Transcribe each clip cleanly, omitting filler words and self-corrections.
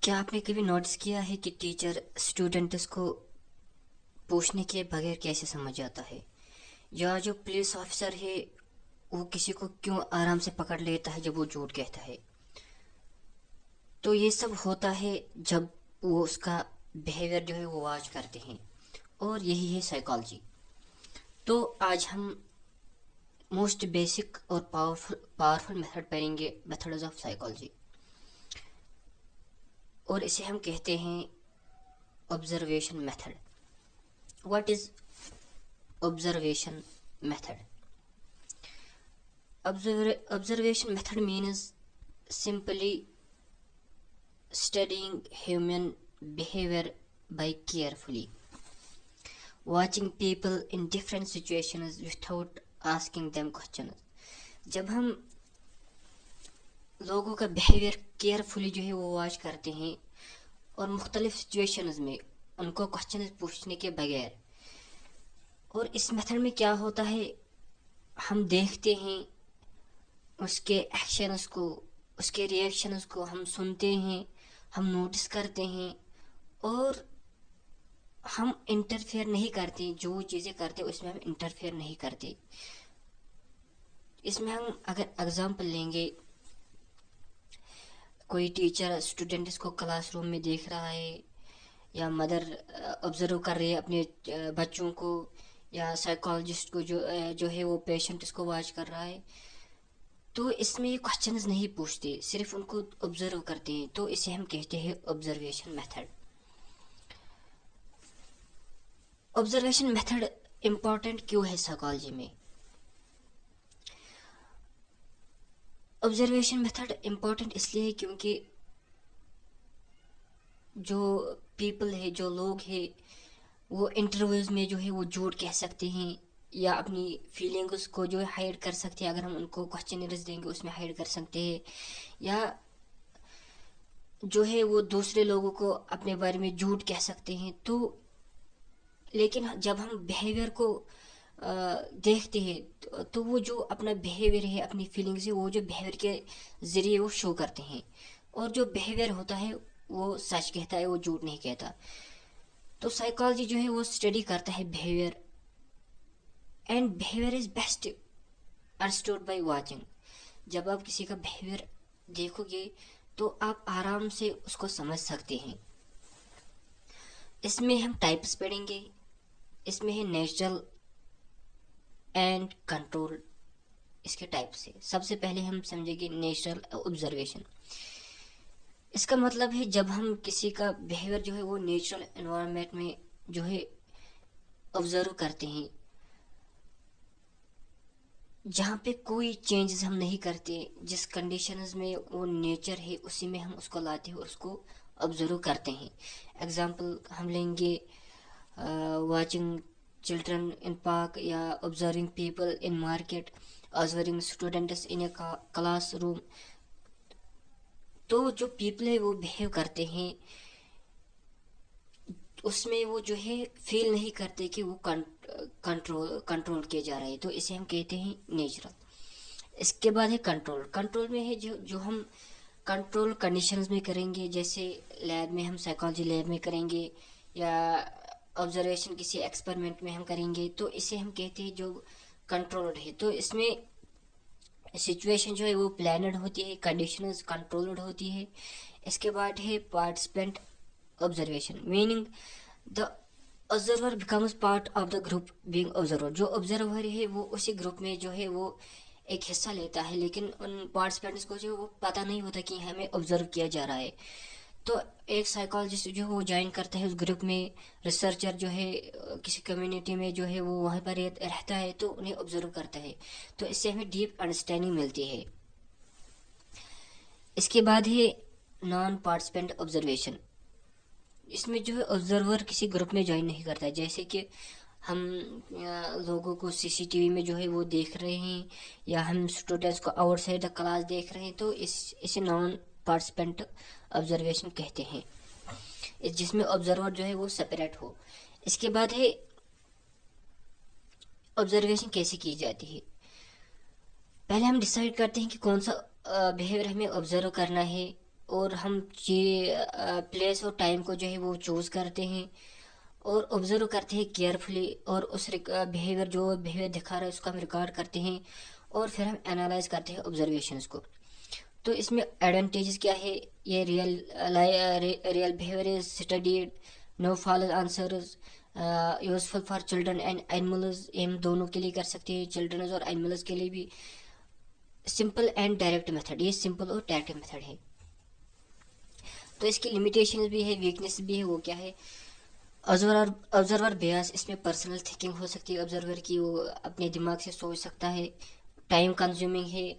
क्या आपने कभी नोटिस किया है कि टीचर स्टूडेंट्स को पूछने के बगैर कैसे समझ जाता है, या जो पुलिस ऑफिसर है वो किसी को क्यों आराम से पकड़ लेता है जब वो झूठ कहता है। तो ये सब होता है जब वो उसका बिहेवियर जो है वो वॉच करते हैं, और यही है साइकोलॉजी। तो आज हम मोस्ट बेसिक और पावरफुल मेथड पढ़ेंगे, मेथड्स ऑफ साइकोलॉजी, और इसे हम कहते हैं observation method. What is observation method? Observation method means simply studying human behavior by carefully watching people in different situations without asking them questions. जब हम लोगों का बिहेवियर केयरफुली जो है वो वॉच करते हैं और मुख्तलिफ सिचुएशंस में उनको क्वेश्चन पूछने के बगैर, और इस मेथड में क्या होता है, हम देखते हैं उसके एक्शंस को, उसके रिएक्शंस को हम सुनते हैं, हम नोटिस करते हैं, और हम इंटरफेयर नहीं करते। जो चीज़ें करते उसमें हम इंटरफेयर नहीं करते। इसमें हम अगर एग्जांपल लेंगे, कोई टीचर स्टूडेंट्स को क्लासरूम में देख रहा है, या मदर ऑब्जर्व कर रही है अपने बच्चों को, या साइकोलॉजिस्ट को जो है वो पेशेंट को वॉच कर रहा है, तो इसमें क्वेश्चंस नहीं पूछते, सिर्फ उनको ऑब्जर्व करते हैं। तो इसे हम कहते हैं observation method. Observation method important क्यों है साइकोलॉजी में? ऑब्जर्वेशन मेथड इम्पोर्टेंट इसलिए है क्योंकि जो पीपल है, जो लोग हैं, वो इंटरव्यूज में जो है वो झूठ कह सकते हैं, या अपनी फीलिंग्स को जो है हाइड कर सकते हैं। अगर हम उनको क्वेश्चनर्स देंगे उसमें हाइड कर सकते हैं, या जो है वो दूसरे लोगों को अपने बारे में झूठ कह सकते हैं। तो लेकिन जब हम बिहेवियर को देखते हैं, तो वो जो अपना बिहेवियर है, अपनी फीलिंग्स है, वो जो बिहेवियर के ज़रिए वो शो करते हैं, और जो बिहेवियर होता है वो सच कहता है, वो झूठ नहीं कहता। तो साइकोलॉजी जो है वो स्टडी करता है behaviour, and behaviour is best understood by watching. जब आप किसी का बिहेवियर देखोगे तो आप आराम से उसको समझ सकते हैं। इसमें हम टाइप्स पढ़ेंगे। इसमें है नेचुरल एंड कंट्रोल। इसके टाइप से सबसे पहले हम समझेंगे नेचुरल ऑब्जर्वेशन। इसका मतलब है जब हम किसी का बिहेवियर जो है वो नेचुरल एनवायरनमेंट में जो है ऑब्जर्व करते हैं, जहाँ पे कोई चेंजेस हम नहीं करते, जिस कंडीशंस में वो नेचर है उसी में हम उसको लाते हैं और उसको ऑब्जर्व करते हैं। एग्जांपल हम लेंगे वाचिंग चिल्ड्रन इन पार्क, या observing people in market, observing students in A class room. तो जो पीपल है वो बिहेव करते हैं, उसमें वो जो है फील नहीं करते कि वो कंट्रोल किए जा रहे हैं। तो इसे हम कहते हैं नेचुरल। इसके बाद है कंट्रोल। कंट्रोल में है जो जो हम कंट्रोल कंडीशंस में करेंगे, जैसे लैब में, हम साइकोलॉजी लैब में करेंगे, या ऑब्जर्वेशन किसी एक्सपेरिमेंट में हम करेंगे। तो इसे हम कहते हैं जो कंट्रोल्ड है। तो इसमें सिचुएशन जो है वो प्लानड होती है, कंडीशंस कंट्रोल्ड होती है। इसके बाद है participant observation, meaning the observer becomes part of the group being observer. जो ऑब्जर्वर है वो उसी ग्रुप में जो है वो एक हिस्सा लेता है, लेकिन उन पार्टिसिपेंट्स को जो वो पता नहीं होता कि हमें ऑब्जर्व किया जा रहा है। तो एक साइकोलॉजिस्ट जो है वो ज्वाइन करता है उस ग्रुप में, रिसर्चर जो है किसी कम्युनिटी में जो है वो वहाँ पर रहता है, तो उन्हें ऑब्जर्व करता है। तो इससे हमें डीप अंडरस्टैंडिंग मिलती है। इसके बाद है नॉन पार्टिसिपेंट ऑब्जर्वेशन। इसमें जो है ऑब्जर्वर किसी ग्रुप में ज्वाइन नहीं करता है, जैसे कि हम लोगों को सीसीटीवी में जो है वो देख रहे हैं, या हम स्टूडेंट्स को आउटसाइड द क्लास देख रहे हैं। तो इसे नॉन पार्टिसिपेंट ऑब्जर्वेशन कहते हैं, जिसमें ऑब्जर्वर जो है वो सेपरेट हो। इसके बाद है ऑब्जर्वेशन कैसे की जाती है। पहले हम डिसाइड करते हैं कि कौन सा बिहेवियर हमें ऑब्जर्व करना है, اور ہم پلیس اور ٹائم کو جو ہے وہ چوز کرتے ہیں اور آبزرو کرتے ہیں کیئرفلی، اور اس بیہیویئر جو بیہیویئر دکھا رہا ہے اس کو ہم ریکارڈ کرتے ہیں، اور پھر ہم انالائز کرتے ہیں آبزرویشنس کو. تو اس میں ایڈوانٹیجز کیا ہے؟ یہ real behaviour is studied, no false answers, useful for children and animals. یہ ہم دونوں کے لیے کر سکتے ہیں، چلڈرنز اور اینیملز کے لیے بھی. سمپل اینڈ ڈائریکٹ میتھڈ، یہ سمپل اور ڈائریکٹ میتھڈ ہے. تو اس کی لمیٹیشنز بھی ہے، ویکنیس بھی ہے. وہ کیا ہے؟ آبزرور بیاس، اس میں پرسنل تھنکنگ ہو سکتی ہے آبزرور کی، وہ اپنے دماغ سے سوچ سکتا ہے. ٹائم کنزیومنگ ہے،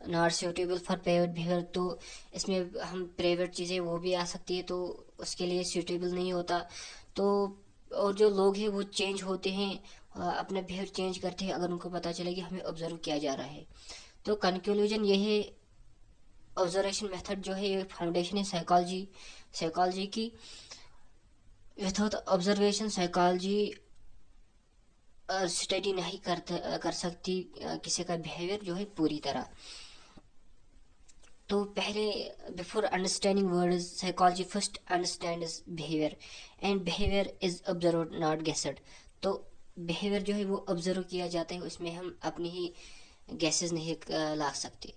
ناٹ سیوٹیبل فار پرائیویٹ بیہیویئر. تو اس میں ہم پرائیویٹ چیزیں وہ بھی آ سکتی ہے تو اس کے لیے سیوٹیبل نہیں ہوتا. تو اور جو لوگ ہیں وہ چینج ہوتے ہیں، اپنا بیہیویئر چینج کرتے ہیں اگر ان کو پتہ چلے کہ ہمیں آبزرو کیا جا رہا ہے. تو کنکلوژن یہ ہے، آبزرویشن میتھڈ جو ہے یہ فاؤنڈیشن ہے سائیکالوجی کی. وداؤٹ آبزرویشن سائیکالوجی اسٹڈی نہیں کر سکتی کسی کا بیہیویئر جو ہے پوری طرح. تو پہلے before understanding words, psychology first understands behaviour, and behaviour is observed not guessed. تو بیہیویئر جو ہے وہ آبزرو کیا جاتا ہے، اس میں ہم اپنی ہی گیسز نہیں لا سکتے.